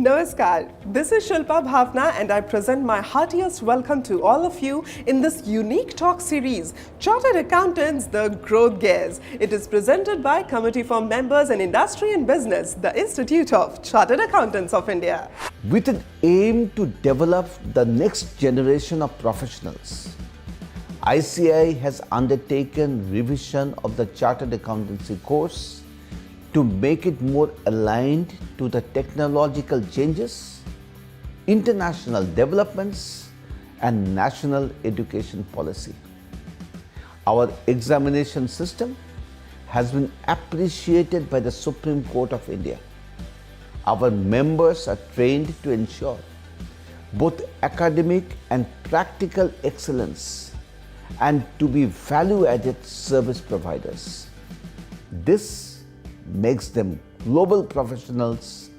Namaskar, this is Shilpa Bhavna and I present my heartiest welcome to all of you in this unique talk series, Chartered Accountants, The Growth Gears. It is presented by Committee for Members in Industry and Business, the Institute of Chartered Accountants of India. With an aim to develop the next generation of professionals, ICAI has undertaken revision of the Chartered Accountancy course to make it more aligned to the technological changes, international developments, and national education policy. Our examination system has been appreciated by the Supreme Court of India. Our members are trained to ensure both academic and practical excellence and to be value-added service providers. This makes them global professionals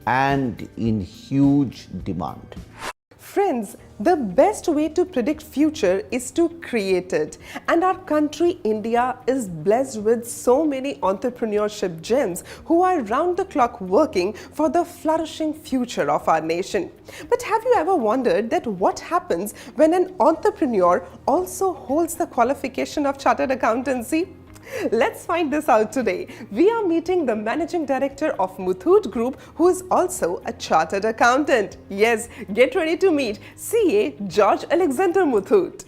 and in huge demand. Friends, the best way to predict future is to create it. And our country, India, is blessed with so many entrepreneurship gems who are round the clock working for the flourishing future of our nation. But have you ever wondered that what happens when an entrepreneur also holds the qualification of Chartered Accountancy? Let's find this out today. We are meeting the Managing Director of Muthoot Group, who is also a Chartered Accountant. Yes, get ready to meet CA George Alexander Muthoot.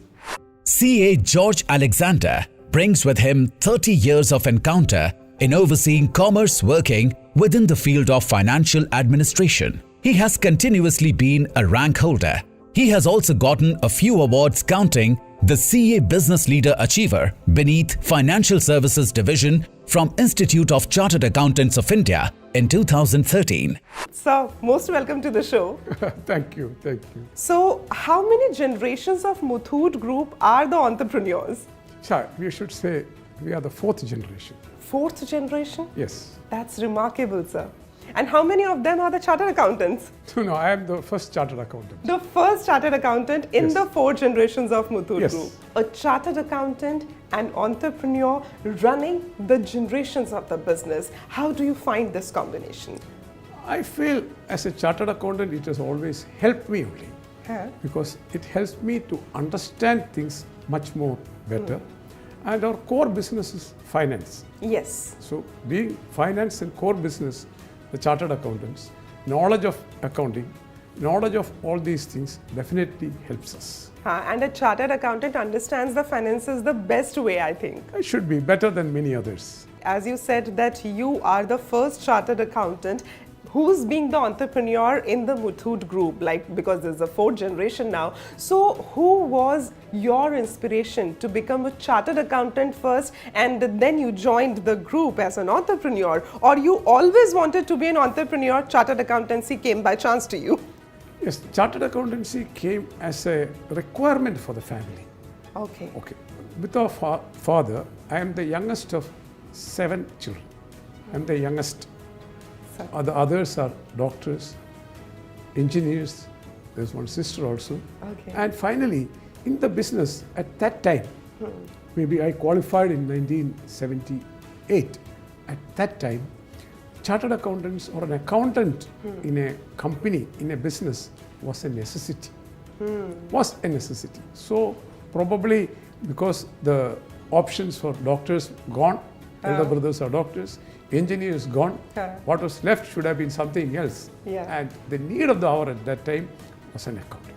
CA George Alexander brings with him 30 years of encounter in overseeing commerce working within the field of financial administration. He has continuously been a rank holder. He has also gotten a few awards counting the CA Business Leader Achiever beneath Financial Services Division from Institute of Chartered Accountants of India in 2013. So, most welcome to the show. Thank you. So, how many generations of Muthoot Group are the entrepreneurs? Sir, we should say we are the fourth generation. Fourth generation? Yes. That's remarkable, sir. And how many of them are the Chartered Accountants? No, I am the first Chartered Accountant. The first Chartered Accountant in Yes. the four generations of Muthoot Yes. Group. A Chartered Accountant and entrepreneur running the generations of the business. How do you find this combination? I feel as a Chartered Accountant, it has always helped me only because it helps me to understand things much more better. And our core business is finance. Yes. So being finance and core business, the Chartered Accountants, knowledge of accounting, knowledge of all these things definitely helps us. And a Chartered Accountant understands the finances the best way, I think. It should be better than many others. As you said that you are the first Chartered Accountant who's being the entrepreneur in the Muthoot Group, because there's a fourth generation now. So who was your inspiration to become a Chartered Accountant first and then you joined the group as an entrepreneur? Or you always wanted to be an entrepreneur, Chartered Accountancy came by chance to you? Yes, Chartered Accountancy came as a requirement for the family. Okay. With our father, I am the youngest of 7 children. I am the youngest. The others are doctors, engineers. There's one sister also. Okay. And finally, in the business at that time, maybe I qualified in 1978. At that time, Chartered accountants or an accountant in a company, in a business was a necessity. So probably because the options for doctors gone, elder brothers are doctors, engineers gone, what was left should have been something else. And the need of the hour at that time was an accountant.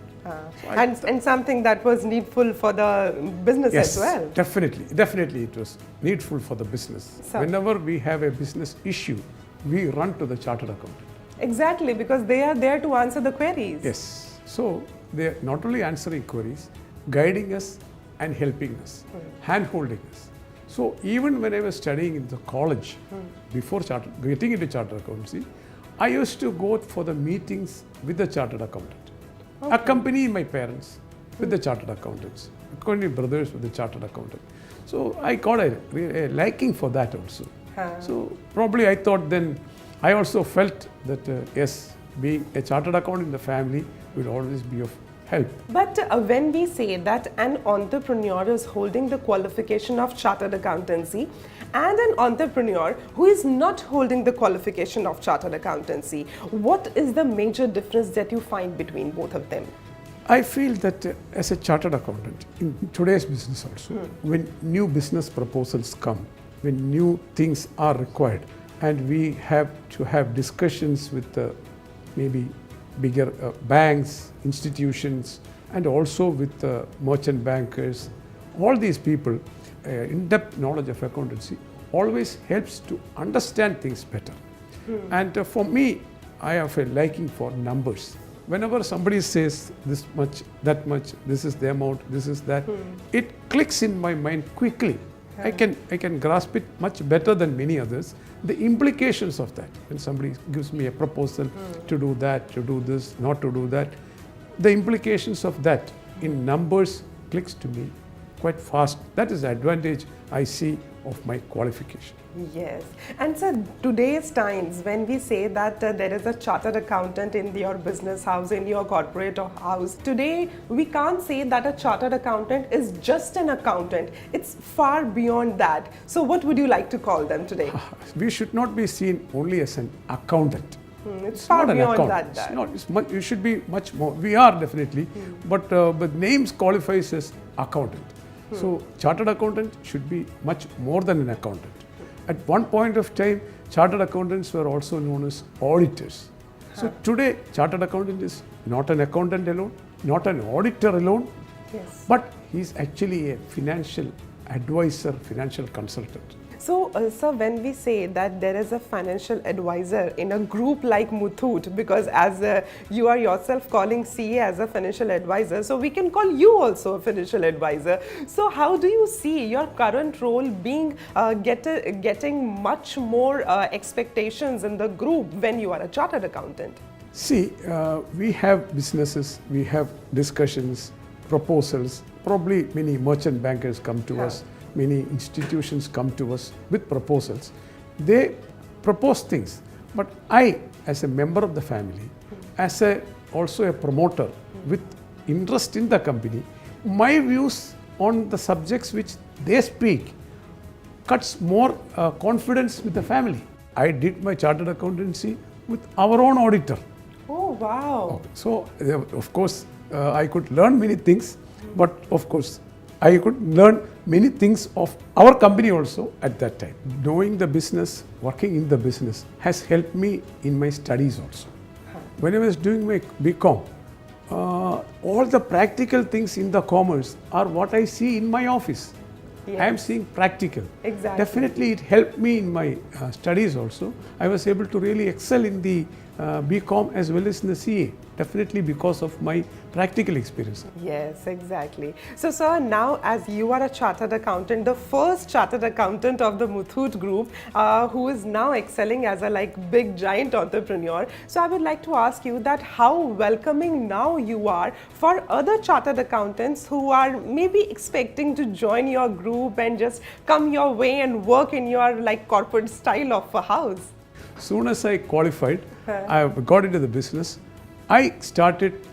And something that was needful for the business as well. Definitely it was needful for the business. So, whenever we have a business issue, we run to the Chartered Accountant. Exactly, because they are there to answer the queries. Yes. So they are not only answering queries, guiding us and helping us, hand-holding us. So even when I was studying in the college, before getting into Chartered Accountancy, I used to go for the meetings with the Chartered Accountant, accompany my parents with the Chartered Accountants, accompany brothers with the Chartered Accountant. So I got a liking for that also. So probably I thought then, I also felt that yes, being a Chartered Accountant in the family will always be of help. But when we say that an entrepreneur is holding the qualification of chartered accountancy and an entrepreneur who is not holding the qualification of chartered accountancy, what is the major difference that you find between both of them? I feel that as a chartered accountant, in today's business also, when new business proposals come, when new things are required, and we have to have discussions with maybe bigger banks, institutions, and also with merchant bankers, all these people, in-depth knowledge of accountancy always helps to understand things better. And for me, I have a liking for numbers. Whenever somebody says this much, that much, this is the amount, this is that, it clicks in my mind quickly. I can grasp it much better than many others. The implications of that, when somebody gives me a proposal to do that, to do this, not to do that, the implications of that in numbers clicks to me quite fast. That is the advantage I see of my qualification. Yes, and sir, today's times when we say that there is a chartered accountant in your business house, in your corporate house, today we can't say that a chartered accountant is just an accountant. It's far beyond that. So what would you like to call them today? We should not be seen only as an accountant. It's far not an beyond accountant. that. It's not, it's much, you should be much more. We are definitely, but names qualifies as accountant. So chartered accountant should be much more than an accountant. At one point of time, chartered accountants were also known as auditors. So today, chartered accountant is not an accountant alone, not an auditor alone, but he's actually a financial advisor, financial consultant. So, sir, when we say that there is a financial advisor in a group like Muthoot, because as you are yourself calling CA as a financial advisor, so we can call you also a financial advisor. So, how do you see your current role being getting much more expectations in the group when you are a chartered accountant? See, we have businesses, we have discussions, proposals. Probably many merchant bankers come to us. Many institutions come to us with proposals. They propose things, but I, as a member of the family, as also a promoter with interest in the company, my views on the subjects which they speak cuts more confidence with the family. I did my chartered accountancy with our own auditor. Oh, wow. So, of course, I could learn many things, but of course, I could learn many things of our company also at that time. Knowing the business, working in the business has helped me in my studies also. When I was doing my BCom, all the practical things in the commerce are what I see in my office. Yes. I am seeing practical. Exactly. Definitely it helped me in my studies also. I was able to really excel in the BCom as well as in the CA. Definitely because of my practical experience. Yes, exactly. So, sir, now as you are a chartered accountant, the first chartered accountant of the Muthoot group, who is now excelling as a big giant entrepreneur. So, I would like to ask you that how welcoming now you are for other chartered accountants who are maybe expecting to join your group and just come your way and work in your corporate style of a house. Soon as I qualified, I got into the business. I started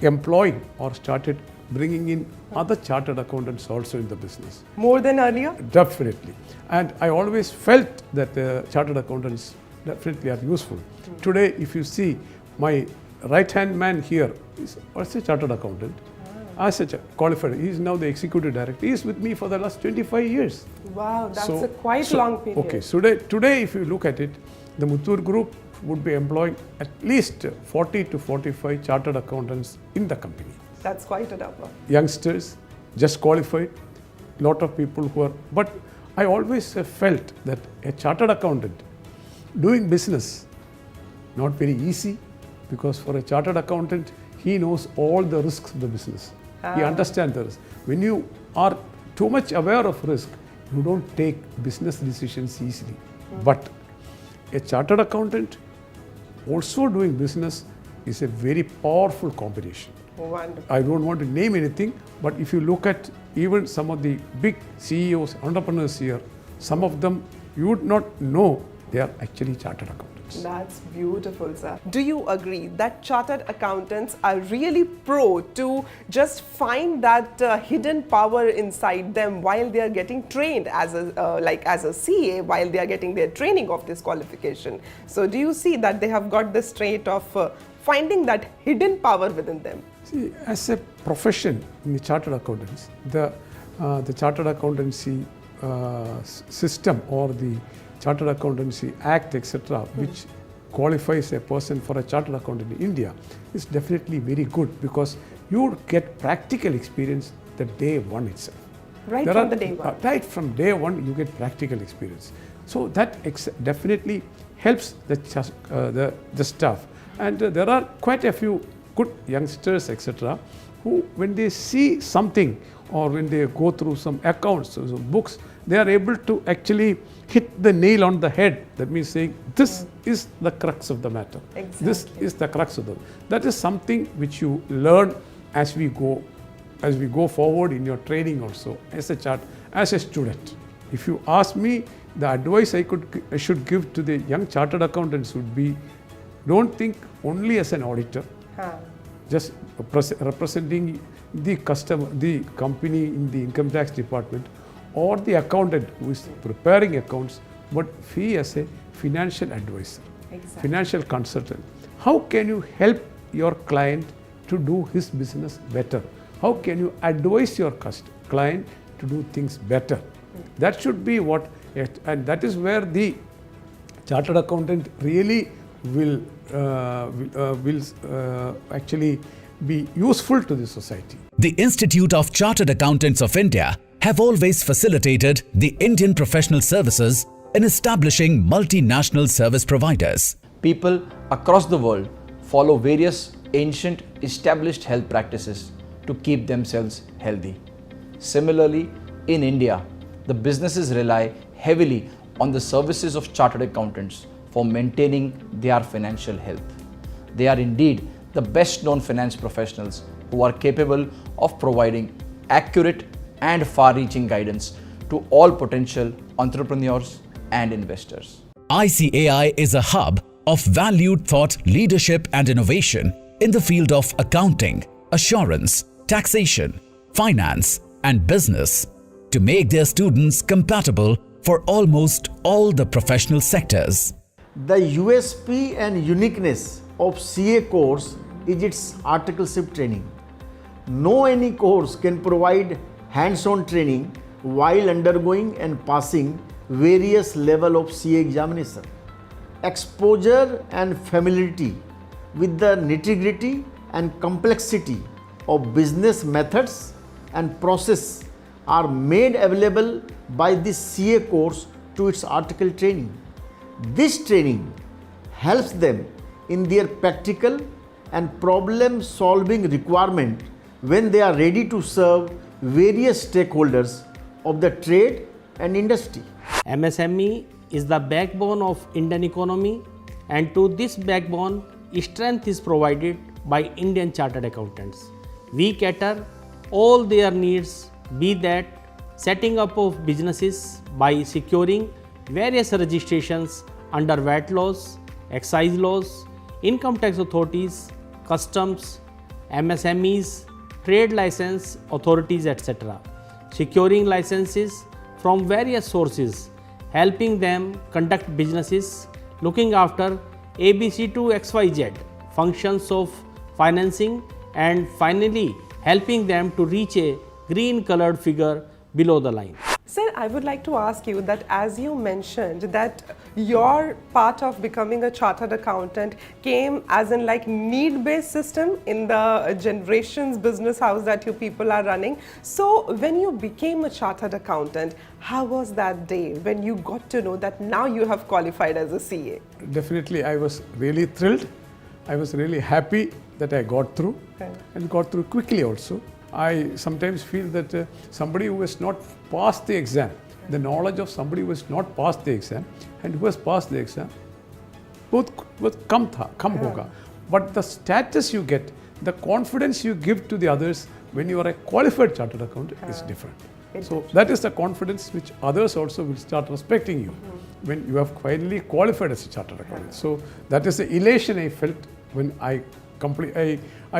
employing or started bringing in other chartered accountants also in the business. More than earlier? Definitely. And I always felt that chartered accountants definitely are useful. Today, if you see, my right-hand man here is also a chartered accountant. As a qualified, he is now the executive director. He is with me for the last 25 years. Wow, that's a quite long period. Okay, so today if you look at it, the Muthoot group would be employing at least 40 to 45 chartered accountants in the company. That's quite a number. Youngsters, just qualified, lot of people who are, but I always felt that a chartered accountant doing business, not very easy, because for a chartered accountant, he knows all the risks of the business. He understands the risk. When you are too much aware of risk, you don't take business decisions easily. But a chartered accountant also doing business is a very powerful combination. Wonderful. I don't want to name anything, but if you look at even some of the big CEOs, entrepreneurs here, some of them you would not know they are actually chartered accountants. That's beautiful, sir. Do you agree that chartered accountants are really pro to just find that hidden power inside them while they are getting trained as a CA, while they are getting their training of this qualification? So do you see that they have got this trait of finding that hidden power within them? See, as a profession in the chartered accountants, the chartered accountancy system or the Chartered Accountancy Act, etc., which qualifies a person for a chartered accountant in India, is definitely very good, because you get practical experience the day one itself. Right from the day one. Right from day one, you get practical experience. So that definitely helps the staff. And there are quite a few good youngsters, etc., who, when they see something or when they go through some accounts or some books, they are able to actually hit the nail on the head. That means saying, this is the crux of the matter. Exactly. This is the crux of the. That is something which you learn as we go forward in your training also as a student. If you ask me, the advice I should give to the young chartered accountants would be, don't think only as an auditor, just representing the customer, the company in the income tax department, or the accountant who is preparing accounts, but he as a financial advisor, financial consultant. How can you help your client to do his business better? How can you advise your client to do things better? That should be what, and that is where the chartered accountant really will actually be useful to the society. The Institute of Chartered Accountants of India have always facilitated the Indian professional services in establishing multinational service providers. People across the world follow various ancient established health practices to keep themselves healthy. Similarly, in India, the businesses rely heavily on the services of chartered accountants for maintaining their financial health. They are indeed the best known finance professionals who are capable of providing accurate and far-reaching guidance to all potential entrepreneurs and investors. ICAI is a hub of valued thought leadership and innovation in the field of accounting, assurance, taxation, finance, and business to make their students compatible for almost all the professional sectors. The USP and uniqueness of CA course is its articleship training. No any course can provide hands-on training while undergoing and passing various level of CA examination. Exposure and familiarity with the nitty-gritty and complexity of business methods and process are made available by this CA course to its article training. This training helps them in their practical and problem-solving requirement when they are ready to serve various stakeholders of the trade and industry. MSME is the backbone of Indian economy, and to this backbone, strength is provided by Indian Chartered Accountants. We cater all their needs, be that setting up of businesses by securing various registrations under VAT laws, excise laws, income tax authorities, customs, MSMEs, trade license authorities, etc. Securing licenses from various sources, helping them conduct businesses, looking after ABC to XYZ functions of financing, and finally helping them to reach a green colored figure below the line. Sir, I would like to ask you that as you mentioned that your part of becoming a chartered accountant came as in like need-based system in the generations business house that you people are running. So when you became a chartered accountant, how was that day when you got to know that now you have qualified as a CA? Definitely, I was really thrilled. I was really happy that I got through and got through quickly also. I sometimes feel that somebody who has not passed the exam, the knowledge of somebody who has not passed the exam and who has passed the exam, both kam hoga. But the status you get, the confidence you give to the others when you are a qualified chartered accountant is different. So that is the confidence which others also will start respecting you when you have finally qualified as a chartered accountant. So that is the elation I felt when I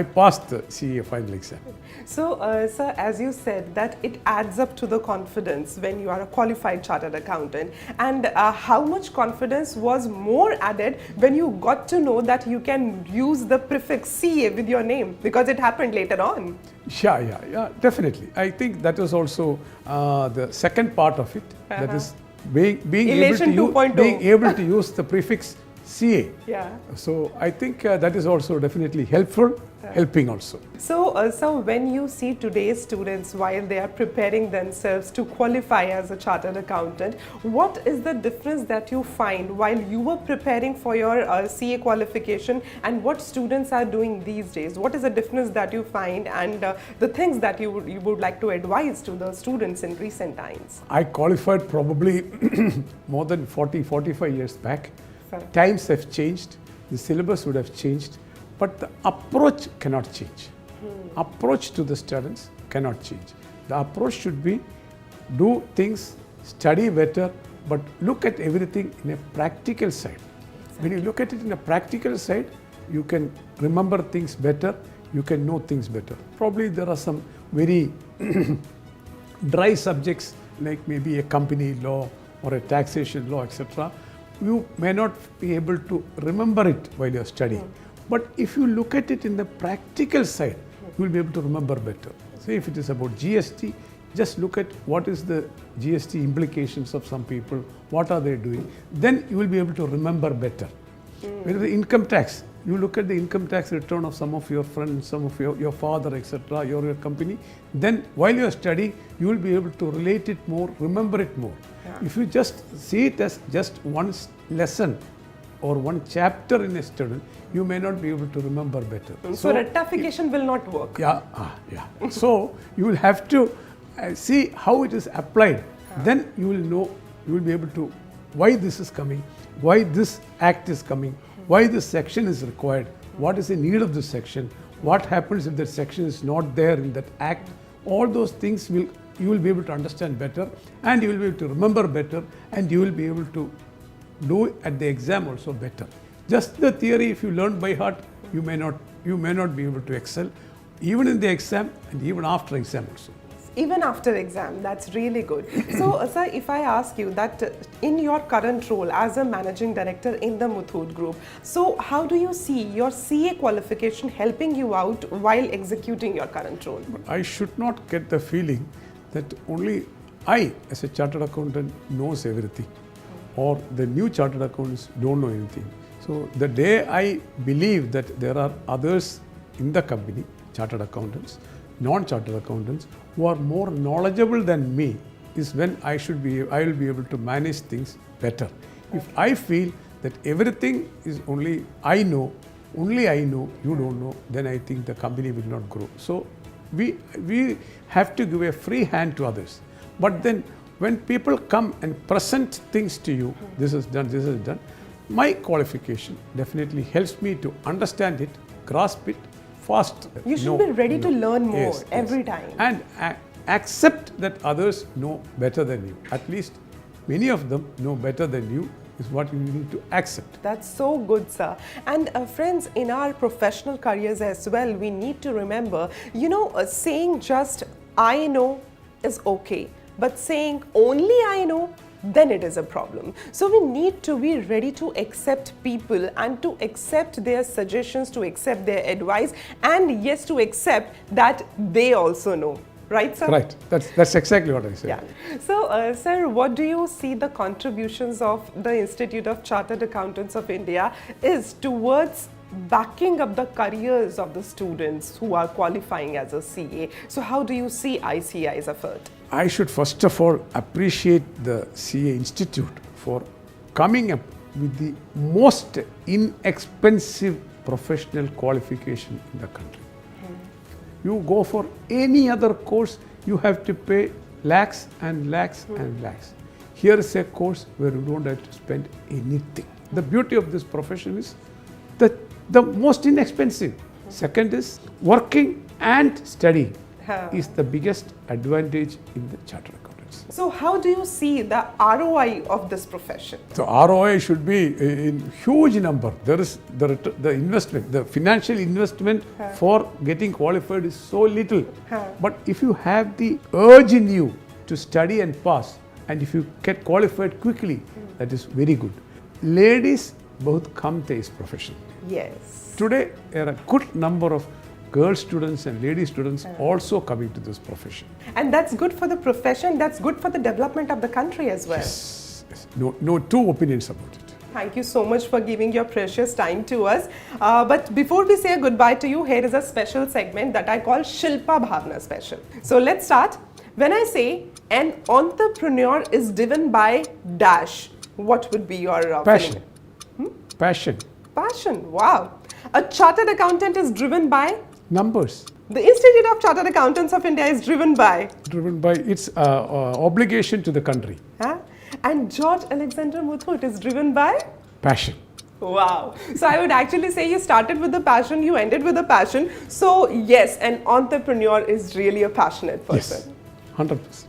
passed the CA final exam. So, sir, as you said, that it adds up to the confidence when you are a qualified chartered accountant. And how much confidence was more added when you got to know that you can use the prefix CA with your name, because it happened later on? Yeah, definitely. I think that was also the second part of it. That is being Elation able 2.0. being able to use the prefix CA. Yeah. So I think that is also definitely helpful, helping also. So, so when you see today's students while they are preparing themselves to qualify as a chartered accountant, what is the difference that you find while you were preparing for your CA qualification and what students are doing these days? What is the difference that you find, and the things that you would like to advise to the students in recent times? I qualified probably more than 45 years back. Times have changed, the syllabus would have changed, but the approach cannot change. Approach to the students cannot change. The approach should be do things, study better, but look at everything in a practical side. When you look at it in a practical side, you can remember things better, you can know things better. Probably there are some very dry subjects like maybe a company law or a taxation law, etc. You may not be able to remember it while you are studying. But if you look at it in the practical side, you will be able to remember better. Say if it is about GST, just look at what is the GST implications of some people, what are they doing, then you will be able to remember better. When the income tax, you look at the income tax return of some of your friends, some of your father, etc., your company, then while you are studying, you will be able to relate it more, remember it more. If you just see it as just one lesson or one chapter in a student, you may not be able to remember better. So rectification will not work. Yeah. So you will have to see how it is applied. Then you will know, you will be able to why this is coming, why this act is coming, why this section is required, what is the need of this section, what happens if that section is not there in that act. All those things you will be able to understand better, and you will be able to remember better, and you will be able to do at the exam also better. Just the theory, if you learn by heart, you may not be able to excel, even in the exam and even after exam also. Even after exam, that's really good. So, sir, if I ask you that in your current role as a managing director in the Muthoot Group, so how do you see your CA qualification helping you out while executing your current role? I should not get the feeling that only I, as a chartered accountant, knows everything, or the new chartered accountants don't know anything. So the day I believe that there are others in the company, chartered accountants, non-chartered accountants, who are more knowledgeable than me, is when I will be able to manage things better. If I feel that everything is only I know, you don't know, then I think the company will not grow. So we have to give a free hand to others. But then when people come and present things to you, this is done, my qualification definitely helps me to understand it, grasp it fast. You should be ready to learn more every time. And accept that others know better than you. At least many of them know better than you is what you need to accept. That's so good, sir. And friends, in our professional careers as well, we need to remember, saying just I know is okay, but saying only I know, then it is a problem. So we need to be ready to accept people and to accept their suggestions, to accept their advice, and yes, to accept that they also know. Right, sir? Right. That's exactly what I said. Yeah. So, sir, what do you see the contributions of the Institute of Chartered Accountants of India is towards backing up the careers of the students who are qualifying as a CA? So how do you see ICAI's effort? I should first of all appreciate the CA Institute for coming up with the most inexpensive professional qualification in the country. You go for any other course, you have to pay lakhs and lakhs and lakhs. Here is a course where you don't have to spend anything. The beauty of this profession is the most inexpensive. Second is working and studying. is the biggest advantage in the chartered accountants. So how do you see the ROI of this profession? So ROI should be in huge number. There is the investment, the financial investment for getting qualified is so little. But if you have the urge in you to study and pass, and if you get qualified quickly, that is very good. Ladies both come to this profession. Yes. Today, there are a good number of girl students and lady students also coming to this profession. And that's good for the profession, that's good for the development of the country as well. Yes. No two opinions about it. Thank you so much for giving your precious time to us. But before we say goodbye to you, here is a special segment that I call Shilpa Bhavna Special. So let's start. When I say an entrepreneur is driven by dash, what would be your Passion. feeling? Passion. Passion, wow. A chartered accountant is driven by? Numbers. The Institute of Chartered Accountants of India is driven by? Driven by its obligation to the country. Huh? And George Alexander Muthoot is driven by? Passion. Wow. So I would actually say you started with the passion, you ended with the passion. So yes, an entrepreneur is really a passionate person. Yes, 100%.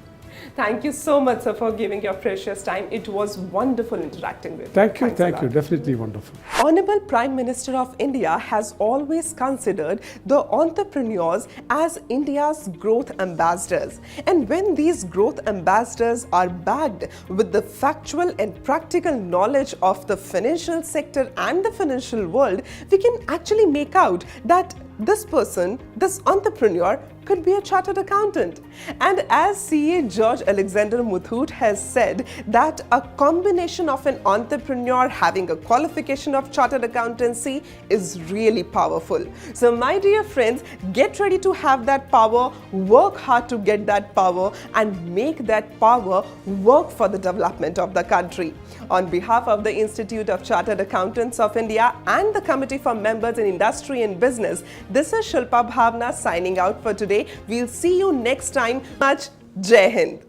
Thank you so much, sir, for giving your precious time. It was wonderful interacting with you. Thank you, Thanks a thank you. lot. Definitely wonderful. Honorable Prime Minister of India has always considered the entrepreneurs as India's growth ambassadors. And when these growth ambassadors are backed with the factual and practical knowledge of the financial sector and the financial world, we can actually make out that this person, this entrepreneur, could be a chartered accountant. And as CA George Alexander Muthoot has said, that a combination of an entrepreneur having a qualification of chartered accountancy is really powerful. So my dear friends, get ready to have that power, work hard to get that power, and make that power work for the development of the country. On behalf of the Institute of Chartered Accountants of India and the Committee for Members in Industry and Business, this is Shilpa Bhavna signing out for today. We'll see you next time. Much Jai Hind.